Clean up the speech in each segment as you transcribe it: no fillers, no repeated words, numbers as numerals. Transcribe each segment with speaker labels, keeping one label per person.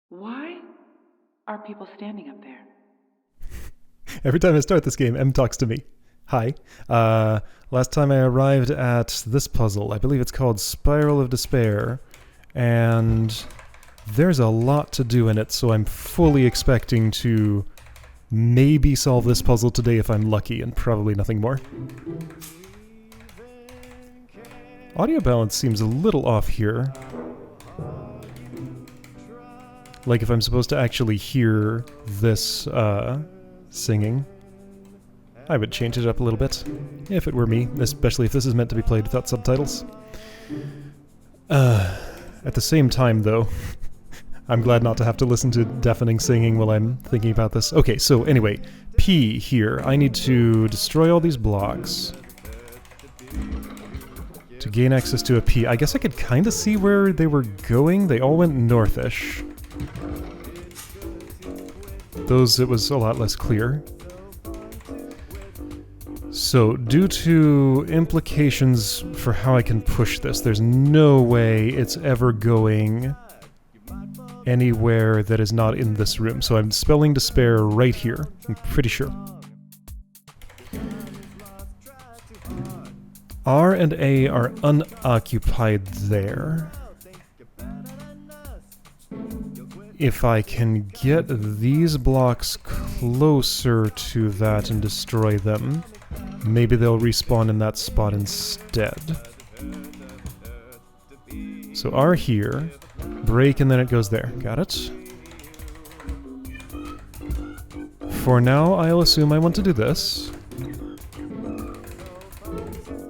Speaker 1: Why are people standing up there?
Speaker 2: Every time I start this game, M talks to me. Hi. Last time I arrived at this puzzle, I believe it's called Spiral of Despair, and there's a lot to do in it, so I'm fully expecting to maybe solve this puzzle today if I'm lucky, and probably nothing more. Audio balance seems a little off here. Like if I'm supposed to actually hear this singing, I would change it up a little bit, if it were me, especially if this is meant to be played without subtitles. At the same time, though, I'm glad not to have to listen to deafening singing while I'm thinking about this. Okay, so anyway, P here. I need to destroy all these blocks to gain access to a P. I guess I could kind of see where they were going. They all went northish. Those, it was a lot less clear. So, due to implications for how I can push this, there's no way it's ever going anywhere that is not in this room. So I'm spelling despair right here, I'm pretty sure. R and A are unoccupied there. If I can get these blocks closer to that and destroy them, maybe they'll respawn in that spot instead. So R here, break, and then it goes there. Got it? For now, I'll assume I want to do this.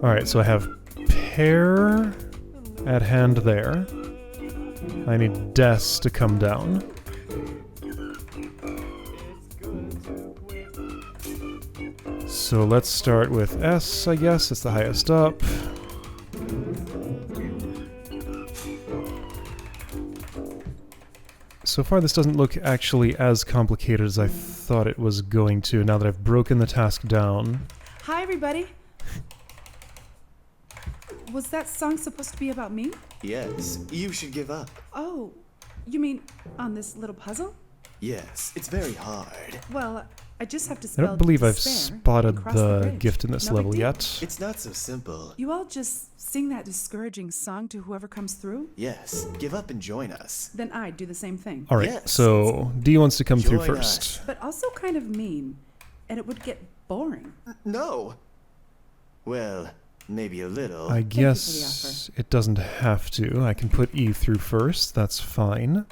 Speaker 2: Alright, so I have pair at hand there. I need Des to come down. So let's start with S, I guess. It's the highest up. So far this doesn't look actually as complicated as I thought it was going to, now that I've broken the task down.
Speaker 3: Hi, everybody. Was that song supposed to be about me?
Speaker 4: Yes, you should give up.
Speaker 3: Oh, you mean on this little puzzle?
Speaker 4: Yes, it's very hard.
Speaker 3: Well, I just have to
Speaker 2: I
Speaker 3: spell
Speaker 2: don't believe I've
Speaker 3: despair
Speaker 2: spotted
Speaker 3: and cross
Speaker 2: the
Speaker 3: bridge.
Speaker 2: gift in this
Speaker 3: No big
Speaker 2: level
Speaker 3: deal.
Speaker 2: yet.
Speaker 4: It's not so simple.
Speaker 3: You all just sing that discouraging song to whoever comes through?
Speaker 4: Yes, give up and join us.
Speaker 3: Then I'd do the same thing.
Speaker 2: Alright,
Speaker 4: Yes.
Speaker 2: so D wants to come through
Speaker 4: Join
Speaker 2: first.
Speaker 4: us.
Speaker 3: But also kind of mean, and it would get boring.
Speaker 4: No. Well, maybe a little.
Speaker 2: I
Speaker 3: you for the
Speaker 2: guess it doesn't have to. I can put E through first, that's fine.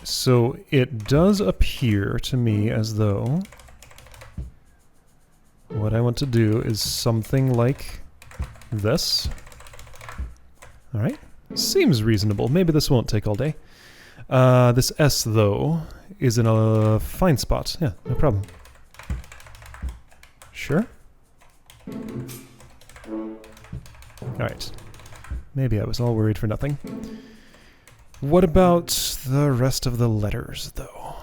Speaker 2: So it does appear to me as though what I want to do is something like this. Alright, seems reasonable. Maybe this won't take all day. This S, though, is in a fine spot. Yeah, no problem. Sure? Alright. Maybe I was all worried for nothing. What about the rest of the letters, though?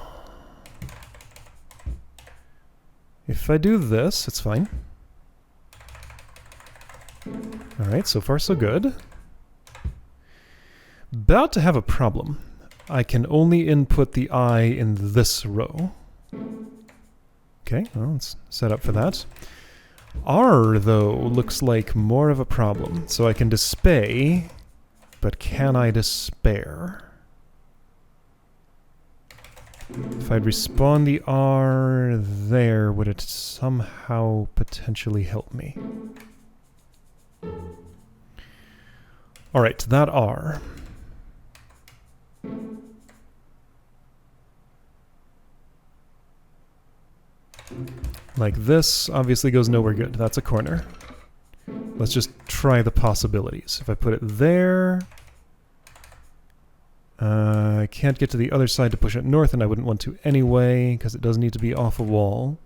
Speaker 2: If I do this, it's fine. Alright, so far so good. About to have a problem. I can only input the I in this row. Okay, well, let's set up for that. R, though, looks like more of a problem. So I can display, but can I despair? If I'd respawn the R there, would it somehow potentially help me? Alright, that R. Like this, obviously goes nowhere good. That's a corner. Let's just try the possibilities. If I put it there, I can't get to the other side to push it north, and I wouldn't want to anyway, because it does need to be off a wall.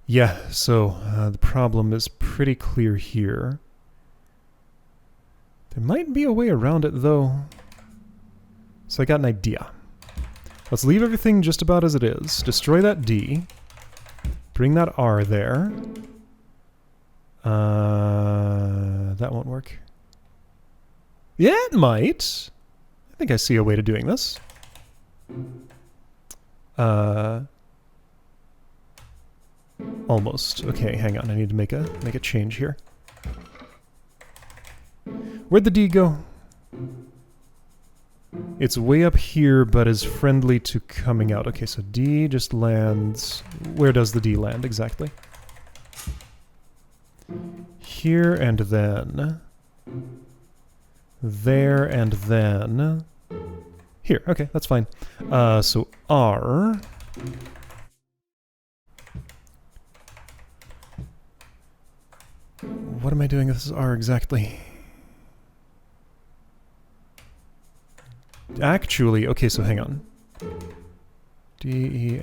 Speaker 2: Yeah, so the problem is pretty clear here. There might be a way around it, though. So I got an idea. Let's leave everything just about as it is. Destroy that D. Bring that R there. That won't work. Yeah, it might. I think I see a way to doing this. Almost. Okay, hang on. I need to make a change here. Where'd the D go? It's way up here, but is friendly to coming out. Okay, so D just lands... Where does the D land exactly? Here and then... There and then... Here. Okay, that's fine. So R... What am I doing with this R exactly? Actually, okay, so hang on. D-E-S-P-A-I...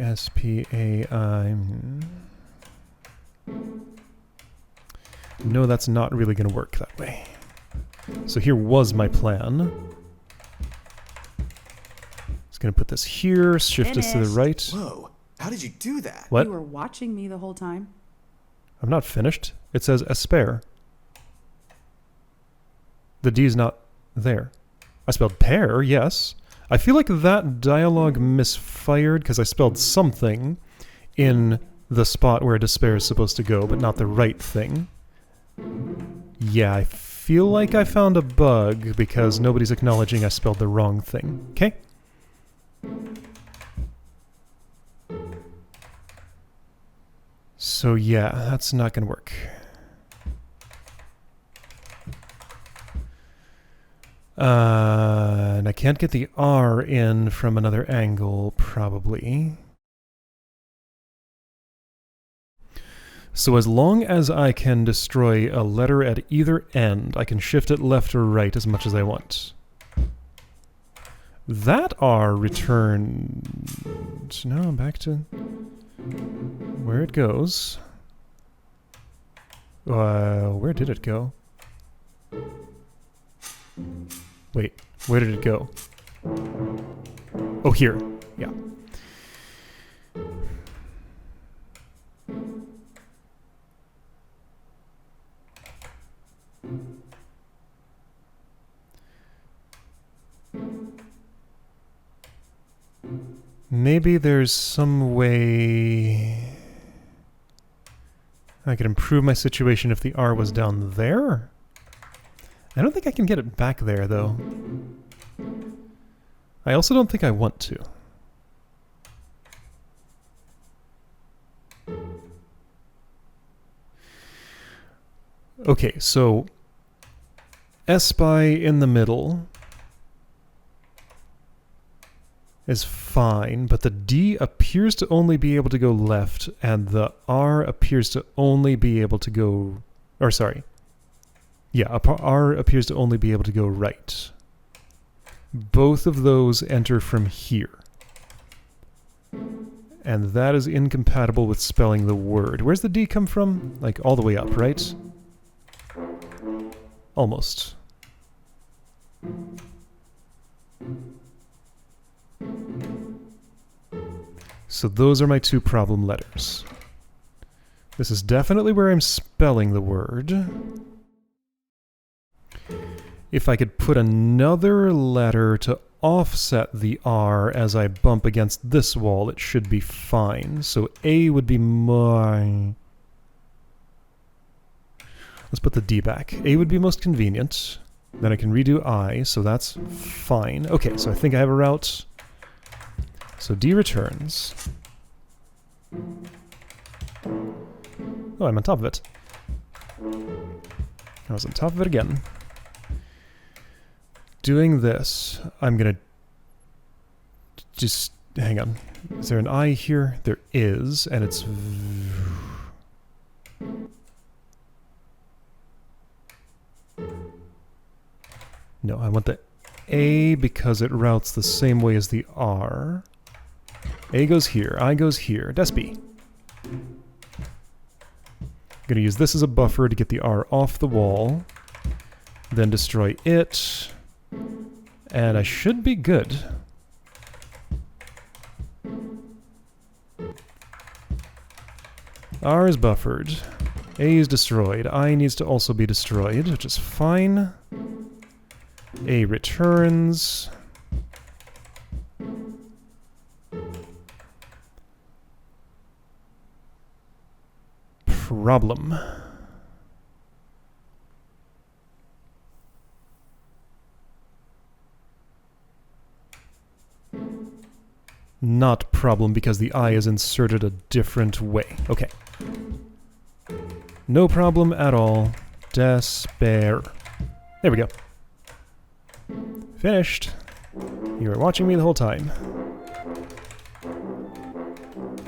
Speaker 2: No, that's not really going to work that way. So here was my plan. Just going to put this here, shift this to the right.
Speaker 4: Whoa, how did you do that?
Speaker 2: What?
Speaker 3: You were watching me the whole time.
Speaker 2: I'm not finished. It says espere. The D is not there. I spelled pear, yes. I feel like that dialogue misfired because I spelled something in the spot where despair is supposed to go, but not the right thing. Yeah, I feel like I found a bug because nobody's acknowledging I spelled the wrong thing. Okay? So yeah, that's not going to work. And I can't get the R in from another angle, probably. So as long as I can destroy a letter at either end, I can shift it left or right as much as I want. That R returned... No, back to where it goes. Where did it go? Wait, where did it go? Oh, here. Yeah. Maybe there's some way I could improve my situation if the R was down there? I don't think I can get it back there, though. I also don't think I want to. Okay, so S-Spy in the middle is fine, but the D appears to only be able to go left, and the R appears to only be able to go... Or, sorry. Yeah, R appears to only be able to go right. Both of those enter from here. And that is incompatible with spelling the word. Where's the D come from? Like, all the way up, right? Almost. So those are my two problem letters. This is definitely where I'm spelling the word. If I could put another letter to offset the R as I bump against this wall, it should be fine. So A would be my... Let's put the D back. A would be most convenient. Then I can redo I, so that's fine. Okay, so I think I have a route. So D returns. Oh, I'm on top of it. I was on top of it again. Doing this, I'm gonna just hang on. Is there an I here? There is, and it's no, I want the A because it routes the same way as the R. A goes here, I goes here. Despy. I'm gonna use this as a buffer to get the R off the wall, then destroy it. And I should be good. R is buffered. A is destroyed. I needs to also be destroyed, which is fine. A returns. Problem. Not problem because the I is inserted a different way. Okay. No problem at all. Despair. There we go. Finished. You were watching me the whole time.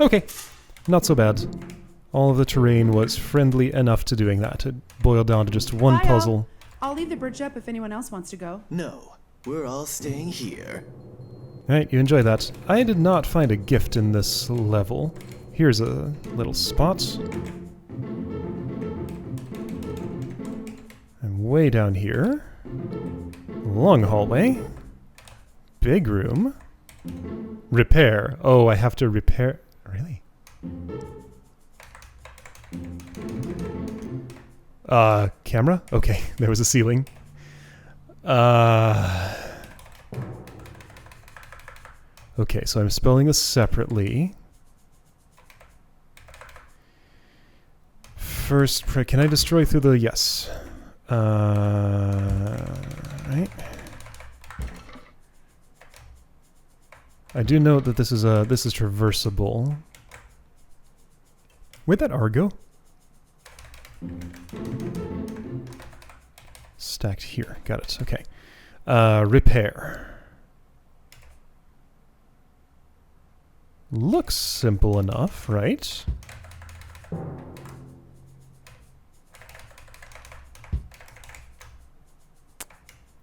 Speaker 2: Okay. Not so bad. All of the terrain was friendly enough to doing that. It boiled down to just one
Speaker 3: Bye,
Speaker 2: puzzle.
Speaker 3: I'll leave the bridge up if anyone else wants to go.
Speaker 4: No, we're all staying here.
Speaker 2: Alright, you enjoy that. I did not find a gift in this level. Here's a little spot. I'm way down here. Long hallway. Big room. Repair. Oh, I have to repair... Really? Camera? Okay, there was a ceiling. Okay, so I'm spelling this separately. First, can I destroy through the... Yes. Right. I do note that this is traversable. Where'd that R go? Stacked here. Got it. Okay. Repair. Looks simple enough, right?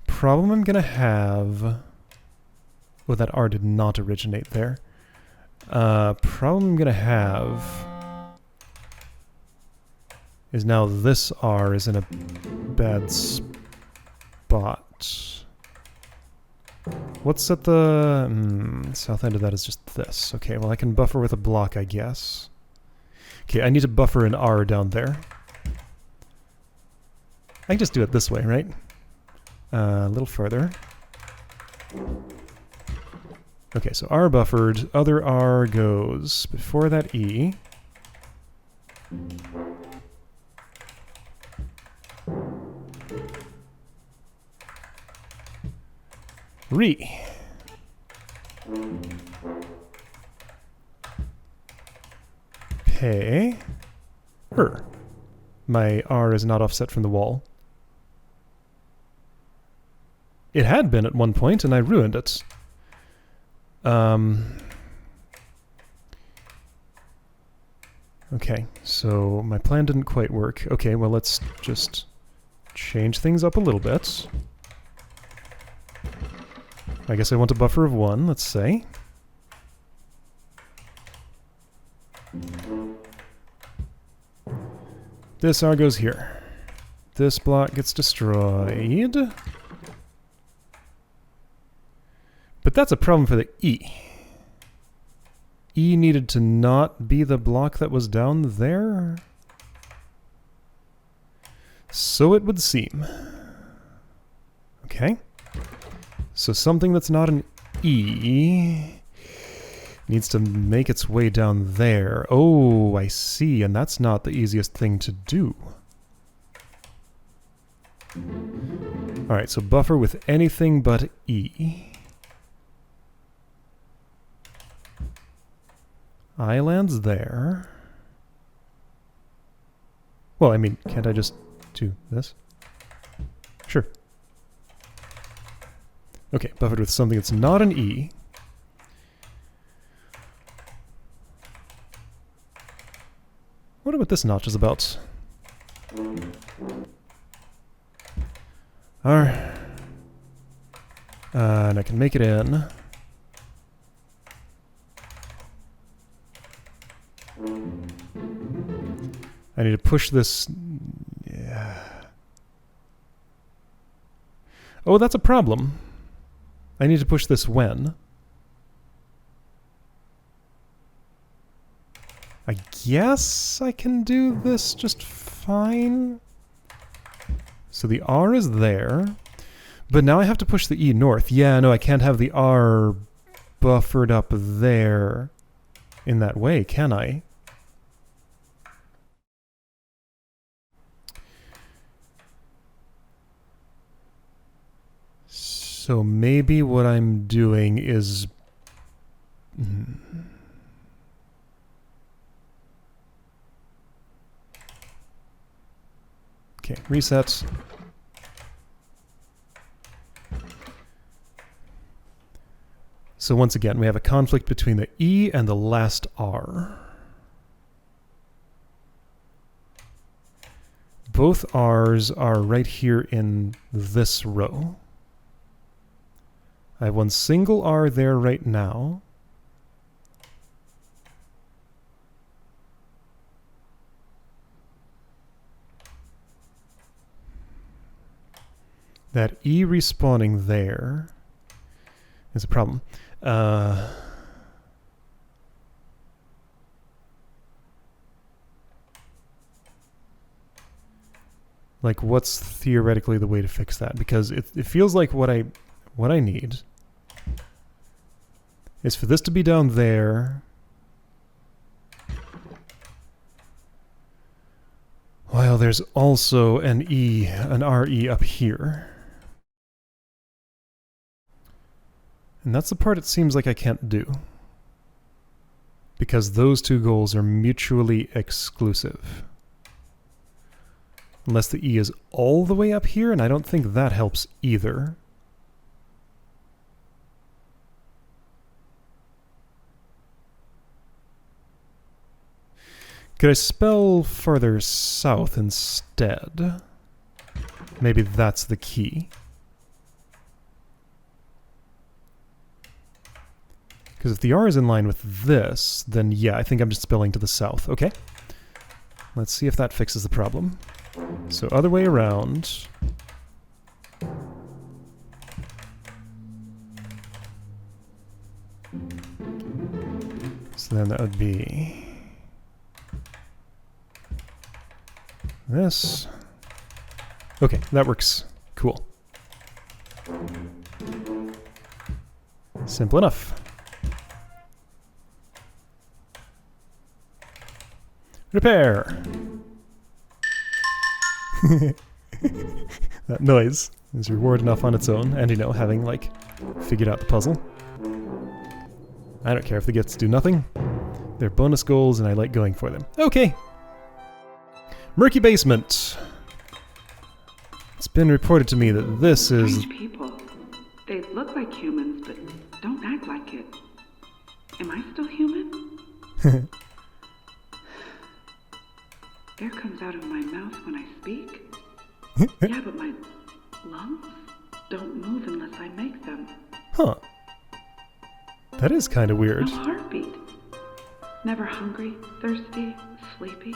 Speaker 2: Problem I'm gonna have... Oh, that R did not originate there. Problem I'm gonna have... is now this R is in a bad spot. What's at the... south end of that is just this. Okay, well I can buffer with a block, I guess. Okay, I need to buffer an R down there. I can just do it this way, right? A little further. Okay, so R buffered, other R goes before that E. Re. Pay. My R is not offset from the wall. It had been at one point, and I ruined it. Okay, so my plan didn't quite work. Okay, well let's just change things up a little bit. I guess I want a buffer of 1, let's say. This R goes here. This block gets destroyed. But that's a problem for the E. E needed to not be the block that was down there? So it would seem. Okay. So something that's not an E needs to make its way down there. Oh, I see, and that's not the easiest thing to do. Alright, so buffer with anything but E. I lands there. Well, I mean, can't I just do this? Sure. Okay, buffered with something that's not an E. I wonder what this notch is about. Alright. And I can make it in. I need to push this... Yeah. Oh, that's a problem. I need to push this when? I guess I can do this just fine. So the R is there. But now I have to push the E north. Yeah, no, I can't have the R buffered up there in that way, can I? So maybe what I'm doing is... Okay, reset. So once again, we have a conflict between the E and the last R. Both R's are right here in this row. I have one single R there right now. That E respawning there is a problem. Like, what's theoretically the way to fix that? Because it feels like what I need is for this to be down there, while there's also an RE up here. And that's the part it seems like I can't do. Because those two goals are mutually exclusive. Unless the E is all the way up here, and I don't think that helps either. Could I spell farther south instead? Maybe that's the key. Because if the R is in line with this, then yeah, I think I'm just spelling to the south. Okay. Let's see if that fixes the problem. So other way around. So then that would be this. Okay, that works. Cool. Simple enough. Repair! That noise is reward enough on its own, and you know, having, like, figured out the puzzle. I don't care if the gifts do nothing. They're bonus goals, and I like going for them. Okay! Murky Basement! It's been reported to me that this is...
Speaker 1: Strange people. They look like humans, but don't act like it. Am I still human? Air comes out of my mouth when I speak. Yeah, but my lungs don't move unless I make them.
Speaker 2: Huh. That is kind of weird.
Speaker 1: No heartbeat. Never hungry, thirsty, sleepy.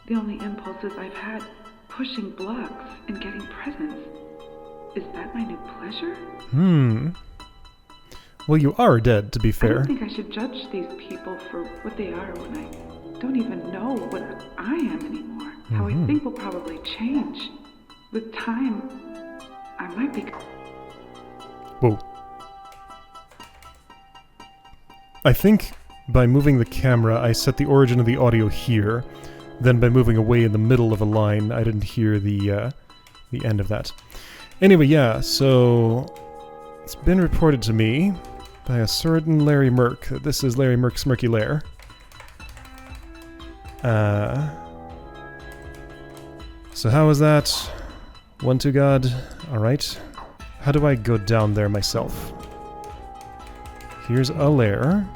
Speaker 1: The only impulses I've had, pushing blocks and getting presents. Is that my new pleasure?
Speaker 2: Well, you are dead, to be fair.
Speaker 1: I don't think I should judge these people for what they are when I don't even know what I am anymore. How I think will probably change. With time, I might be...
Speaker 2: Whoa. I think by moving the camera, I set the origin of the audio here. Then by moving away in the middle of a line, I didn't hear the end of that. Anyway, yeah, so... It's been reported to me by a certain Larry Murk that this is Larry Murk's Murky Lair. So how is that? 1, 2, God. Alright. How do I go down there myself? Here's a lair.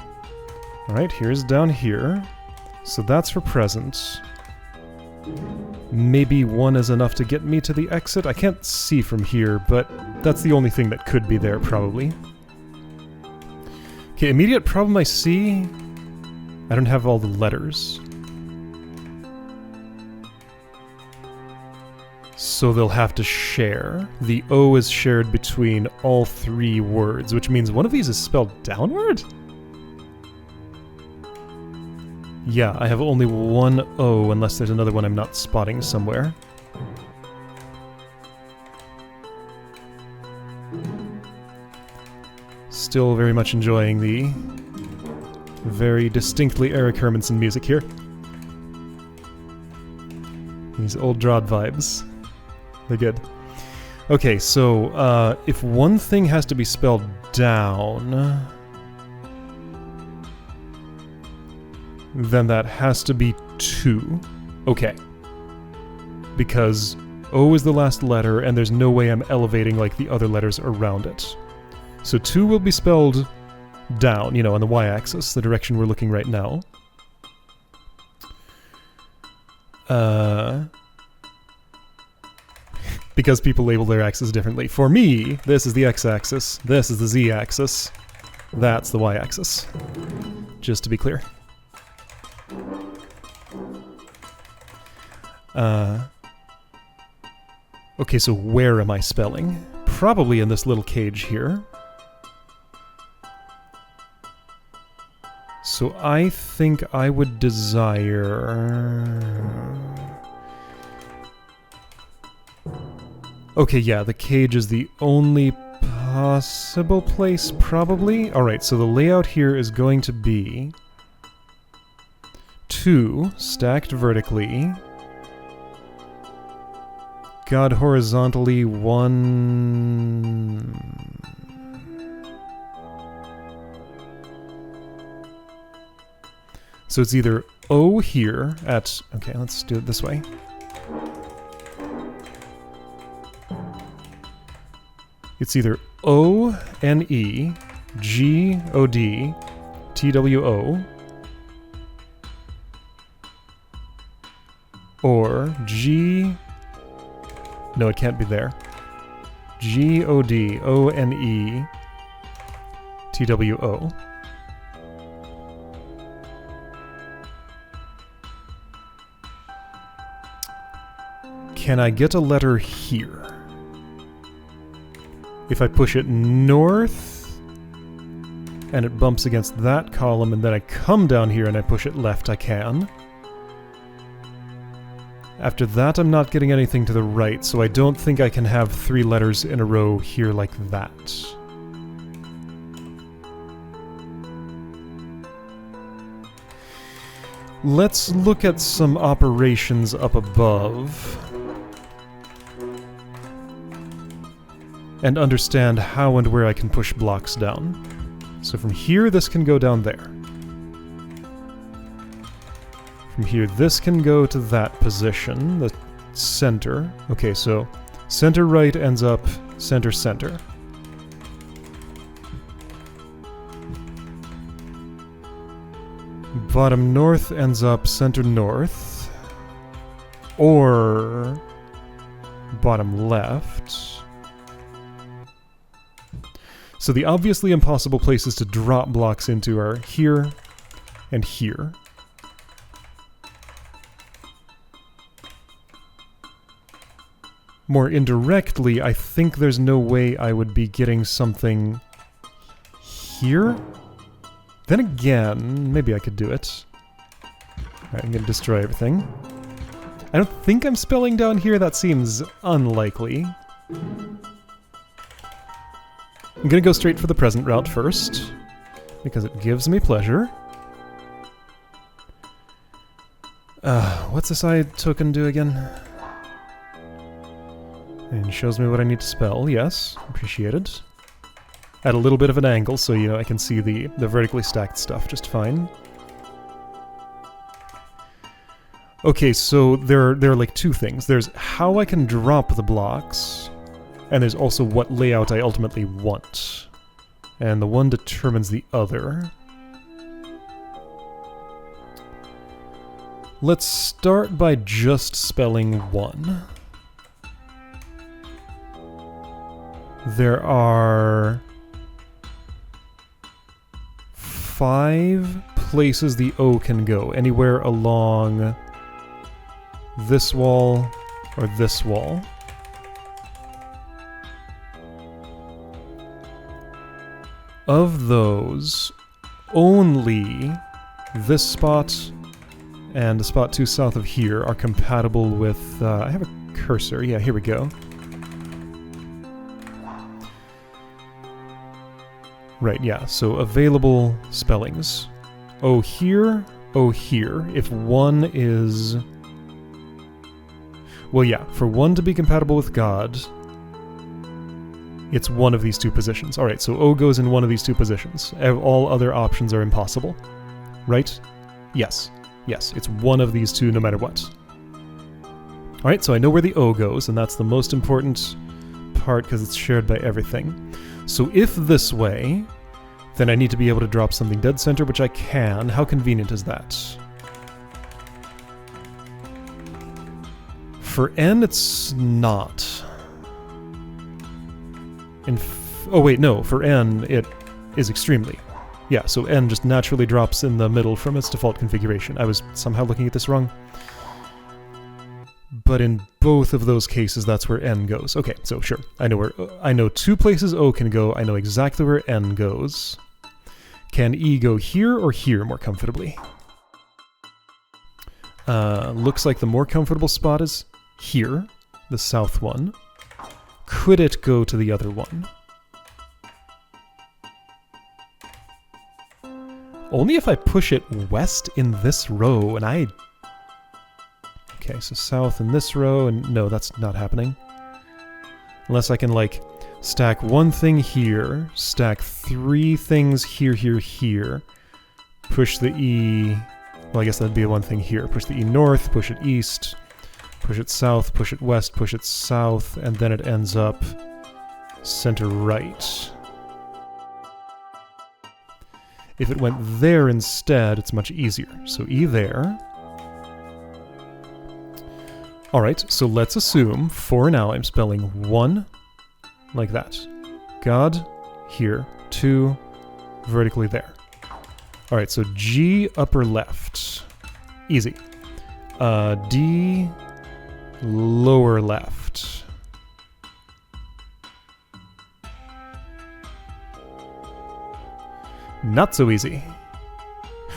Speaker 2: Alright, here's down here. So that's for presents. Maybe 1 is enough to get me to the exit? I can't see from here, but that's the only thing that could be there, probably. Okay, immediate problem I see... I don't have all the letters. So they'll have to share. The O is shared between all 3 words, which means one of these is spelled downward? Yeah, I have only one O unless there's another one I'm not spotting somewhere. Still very much enjoying the very distinctly Eric Hermanson music here. These old Drod vibes. They're good. Okay, so if one thing has to be spelled down, then that has to be 2. Okay. Because O is the last letter, and there's no way I'm elevating like the other letters around it. So 2 will be spelled down, you know, on the y-axis, the direction we're looking right now. Because people label their axis differently. For me, this is the x-axis, this is the z-axis, that's the y-axis. Just to be clear. Okay, so where am I spelling? Probably in this little cage here. So I think I would desire... Okay, yeah, the cage is the only possible place, probably. Alright, so the layout here is going to be 2 stacked vertically, God horizontally, 1... So it's either O here at... Okay, let's do it this way. It's either O, N, E, G, O, D, T, W, O, or G... No, it can't be there. G, O, D, O, N, E, T, W, O. Can I get a letter here? If I push it north, and it bumps against that column, and then I come down here and I push it left, I can. After that, I'm not getting anything to the right, so I don't think I can have 3 letters in a row here like that. Let's look at some operations up above and understand how and where I can push blocks down. So from here, this can go down there. From here, this can go to that position, the center. Okay, so center right ends up center center. Bottom north ends up center north. Or bottom left. So the obviously impossible places to drop blocks into are here and here. More indirectly, I think there's no way I would be getting something here. Then again, maybe I could do it. Alright, I'm gonna destroy everything. I don't think I'm spelling down here, that seems unlikely. I'm gonna go straight for the present route first, because it gives me pleasure. What's the side token do again? And shows me what I need to spell, yes, appreciated. At a little bit of an angle, so you know I can see the vertically stacked stuff just fine. Okay, so there are like 2 things. There's how I can drop the blocks, and there's also what layout I ultimately want. And the one determines the other. Let's start by just spelling 1. There are 5 places the O can go, anywhere along this wall or this wall. Of those, only this spot and a spot 2 south of here are compatible with... I have a cursor. Yeah, here we go. Right, yeah, so available spellings. O here, O here. If one is... Well, yeah, for one to be compatible with God, it's one of these two positions. Alright, so O goes in one of these two positions. All other options are impossible. Right? Yes. Yes, it's one of these two no matter what. Alright, so I know where the O goes, and that's the most important part because it's shared by everything. So if this way, then I need to be able to drop something dead center, which I can. How convenient is that? For N, it's not. Oh wait, no, for N, it is extremely. Yeah, so N just naturally drops in the middle from its default configuration. I was somehow looking at this wrong. But in both of those cases, that's where N goes. Okay, so sure, I know 2 places O can go. I know exactly where N goes. Can E go here or here more comfortably? Looks like the more comfortable spot is here, the south one. Could it go to the other one? Only if I push it west in this row, and I... Okay, so south in this row, and no, that's not happening. Unless I can, like, stack one thing here, stack 3 things here, here, here, push the E... Well, I guess that'd be one thing here. Push the E north, push it east, push it south, push it west, push it south, and then it ends up center right. If it went there instead, it's much easier. So E there. Alright, so let's assume, for now, I'm spelling 1 like that. God here, 2 vertically there. Alright, so G upper left. Easy. D lower left. Not so easy.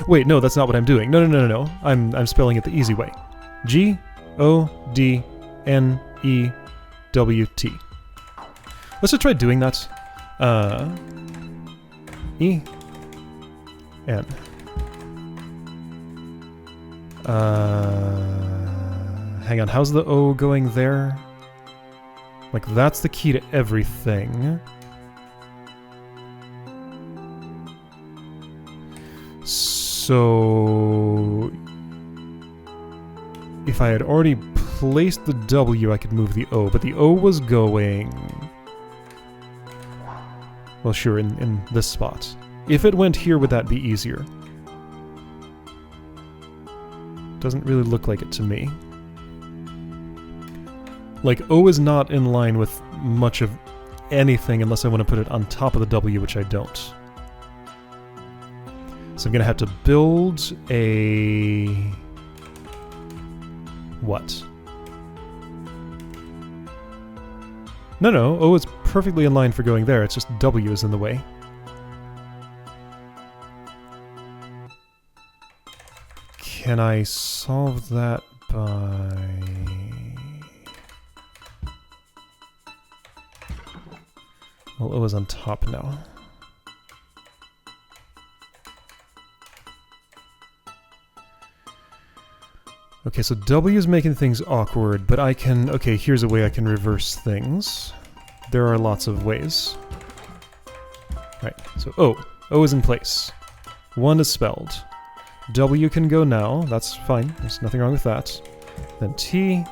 Speaker 2: Wait, no, that's not what I'm doing. No. I'm spelling it the easy way. G O D N E W T. Let's just try doing that. E N. Hang on, how's the O going there? Like, that's the key to everything. So... if I had already placed the W, I could move the O, but the O was going... Well, sure, in this spot. If it went here, would that be easier? Doesn't really look like it to me. Like, O is not in line with much of anything unless I want to put it on top of the W, which I don't. So I'm gonna have to build a... what? No, O is perfectly in line for going there, it's just W is in the way. Can I solve that by... Well, O is on top now. Okay, so W is making things awkward, but I can... Okay, here's a way I can reverse things. There are lots of ways. Right, so O is in place. 1 is spelled. W can go now, that's fine, there's nothing wrong with that. Then T.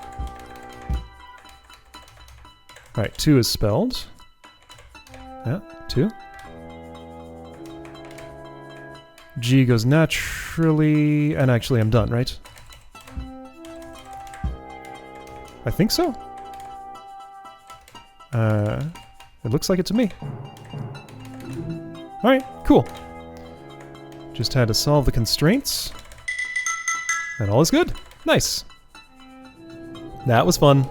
Speaker 2: Right, 2 is spelled. Yeah, 2. G goes naturally, and actually I'm done, right? I think so. It looks like it to me. Alright, cool. Just had to solve the constraints. And all is good. Nice. That was fun.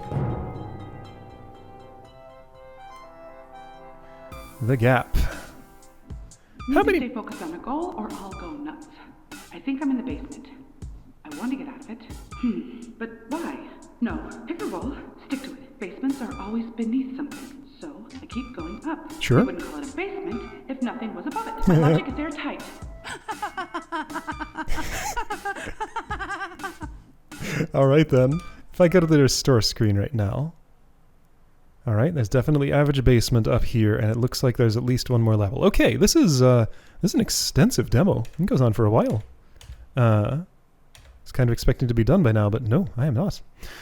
Speaker 2: The gap.
Speaker 1: Need to stay focused on a goal or I'll go nuts. I think I'm in the basement. I want to get out of it. But why? No, pick a roll, stick to it. Basements are always beneath something, so I keep going up.
Speaker 2: Sure.
Speaker 1: You wouldn't call it a basement if nothing was above it. My logic is airtight.
Speaker 2: Alright then. If I go to the restore screen right now. Alright, there's definitely average basement up here, and it looks like there's at least one more level. Okay, this is an extensive demo. It goes on for a while. I was kind of expecting to be done by now, but no, I am not.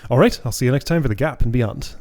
Speaker 2: Alright, I'll see you next time for the Gap and Beyond.